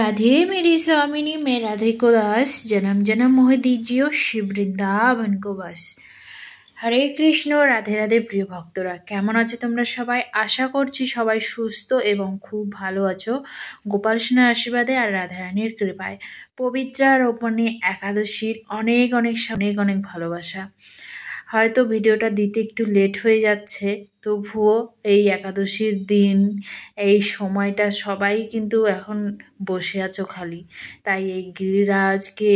राधे मेरी स्वामिनी, मैं राधे को दास, जन्म जन्म मोह दीजियो शिव वृंदावन को बस। हरे कृष्ण। राधे राधे प्रिय भक्तरा, केमन आछो तोमरा सबाई? आशा करछि सबाई सुस्थ एवं खूब भालो आछो गोपाल सोनार आशीर्वादे और राधा रानीर कृपाय। पवित्रा रोपणी एकादशीर अनेक अनेक अनेक भालोबासा। হয়তো ভিডিওটা দিতে একটু লেট হয়ে যাচ্ছে, তবুও এই একাদশীর দিন এই সময়টা সবাই কিন্তু এখন বসে আছো খালি, তাই এই গিরিরাজকে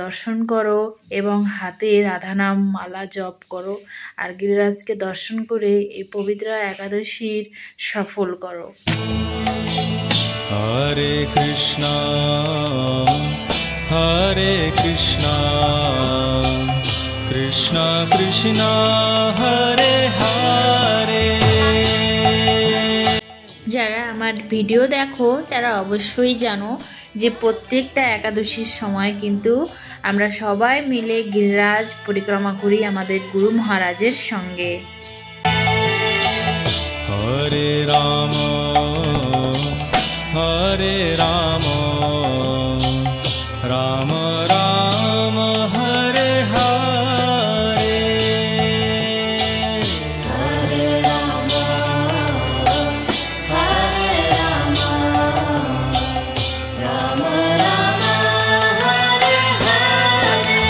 দর্শন করো এবং হাতে রাধানাম মালা জপ করো আর গিরিরাজকে দর্শন করে এই পবিত্র একাদশীর সফল করো। হরে কৃষ্ণ कृष्ण कृष्ण हरे हरे। যারা আমার ভিডিও দেখো তারা অবশ্যই জানো যে প্রত্যেকটা একাদশীর সময় কিন্তু আমরা সবাই মিলে গিরিরাজ পরিক্রমা করি আমাদের গুরু মহারাজের সঙ্গে। হরে রাম রাম রাম হরে হরে। হরে রাম রাম রাম হরে হরে।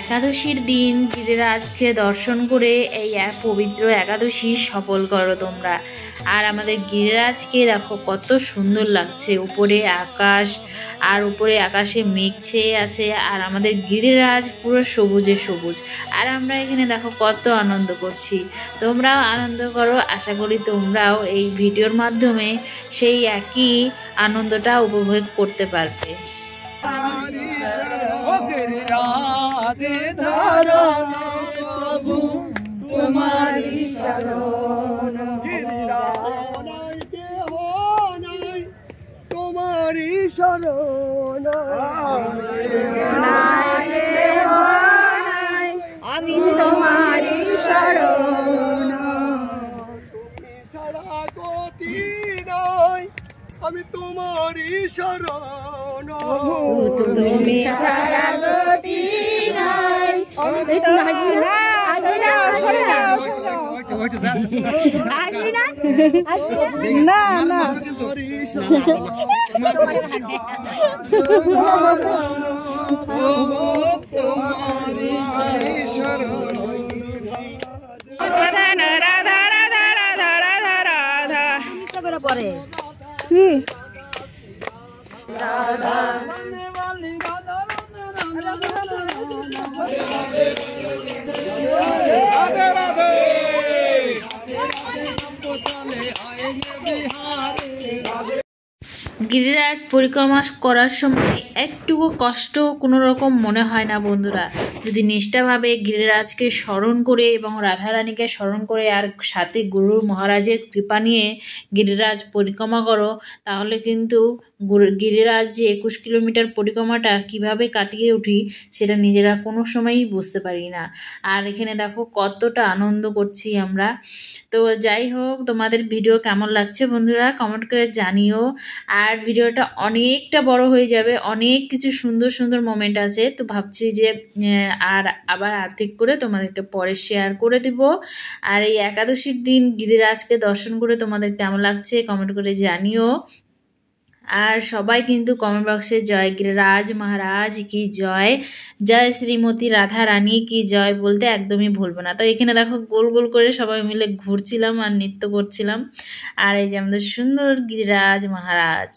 একাদশীর দিন গিরিরাজকে দর্শন করে এই পবিত্র একাদশী সফল করো তোমরা। আর আমাদের গিরিরাজকে দেখো কত সুন্দর লাগছে, উপরে আকাশ আর উপরে আকাশে মেঘ ছেয়ে আছে আর আমাদের গিরিরাজ পুরো সবুজে সবুজ। আর আমরা এখানে দেখো কত আনন্দ করছি, তোমরাও আনন্দ করো। আশা করি তোমরাও এই ভিডিওর মাধ্যমে সেই একই আনন্দটা উপভোগ করতে পারবে। আমি তোমারি শরণ, আমি তোমারি শরণ, তুমি ছাড়া গতি নাই। না না রাধা রাধা রাধা রাধা রাধা পরে কি রাধা গিরিরাজ পরিক্রমা করার সময় একটুকু কষ্ট কোনো রকম মনে হয় না বন্ধুরা, যদি নিষ্ঠাভাবে গিরিরাজকে স্মরণ করে এবং রাধারানীকে স্মরণ করে আর সাথে গুরু মহারাজের কৃপা নিয়ে গিরিরাজ পরিক্রমা করো, তাহলে কিন্তু গিরিরাজ যে 21 কিলোমিটার পরিক্রমাটা কিভাবে কাটিয়ে উঠি সেটা নিজেরা কোনো সময়ই বুঝতে পারি না। আর এখানে দেখো কতটা আনন্দ করছি আমরা। তো যাই হোক, তোমাদের ভিডিও কেমন লাগছে বন্ধুরা কমেন্ট করে জানিও। আর ভিডিওটা অনেকটা বড় হয়ে যাবে, অনেক কিছু সুন্দর সুন্দর মোমেন্ট আছে, তো ভাবছি যে আবার আর্থিক করে তোমাদেরকে পরে শেয়ার করে দিব। আর এই একাদশীর দিন গিরিরাজকে দর্শন করে তোমাদের কেমন লাগছে কমেন্ট করে জানিও। আর সবাই কিন্তু কমেন্ট বক্সে জয় গিরিরাজ মহারাজ কি জয়, জয় শ্রীমতী রাধা রানী কি জয় বলতে একদমই ভুলবো না। তো এখানে দেখো গোল গোল করে সবাই মিলে ঘুরছিলাম আর নৃত্য করছিলাম। আর এই যে আমাদের সুন্দর গিরিরাজ মহারাজ।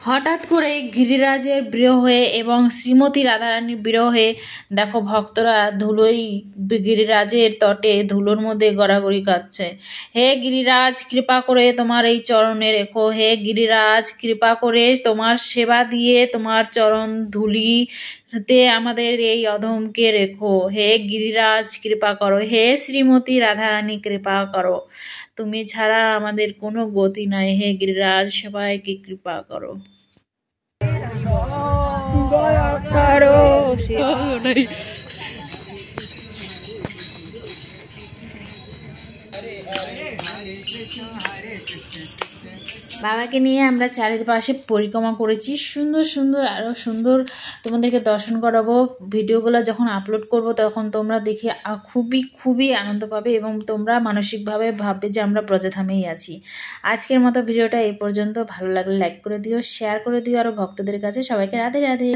হঠাৎ করে গিরিরাজের বিরহে এবং শ্রীমতী রাধারানীর বিরহে দেখো ভক্তরা ধুলোই গিরিরাজের তটে ধুলোর মধ্যে গড়াগড়ি কাচ্ছে। হে গিরিরাজ, কৃপা করে তোমার এই চরণে রেখো। হে গিরিরাজ, কৃপা করে তোমার সেবা দিয়ে তোমার চরণ ধুলিতে আমাদের এই অধমকে রেখো। হে গিরিরাজ, কৃপা করো। হে শ্রীমতী রাধারানী, কৃপা করো। তুমি ছাড়া আমাদের কোনো গতি নাই। হে গিরিরাজ, সবাইকে কৃপা করো। দয়া করো। বাবাকে নিয়ে আমরা চারিপাশে পরিক্রমা করেছি, সুন্দর সুন্দর আরও সুন্দর তোমাদেরকে দর্শন করাবো। ভিডিওগুলো যখন আপলোড করব তখন তোমরা দেখে খুবই খুবই আনন্দ পাবে এবং তোমরা মানসিকভাবে ভাববে যে আমরা ব্রজধামেই আছি। আজকের মতো ভিডিওটা এই পর্যন্ত। ভালো লাগলে লাইক করে দিও, শেয়ার করে দিও আরও ভক্তদের কাছে। সবাইকে রাধে রাধে।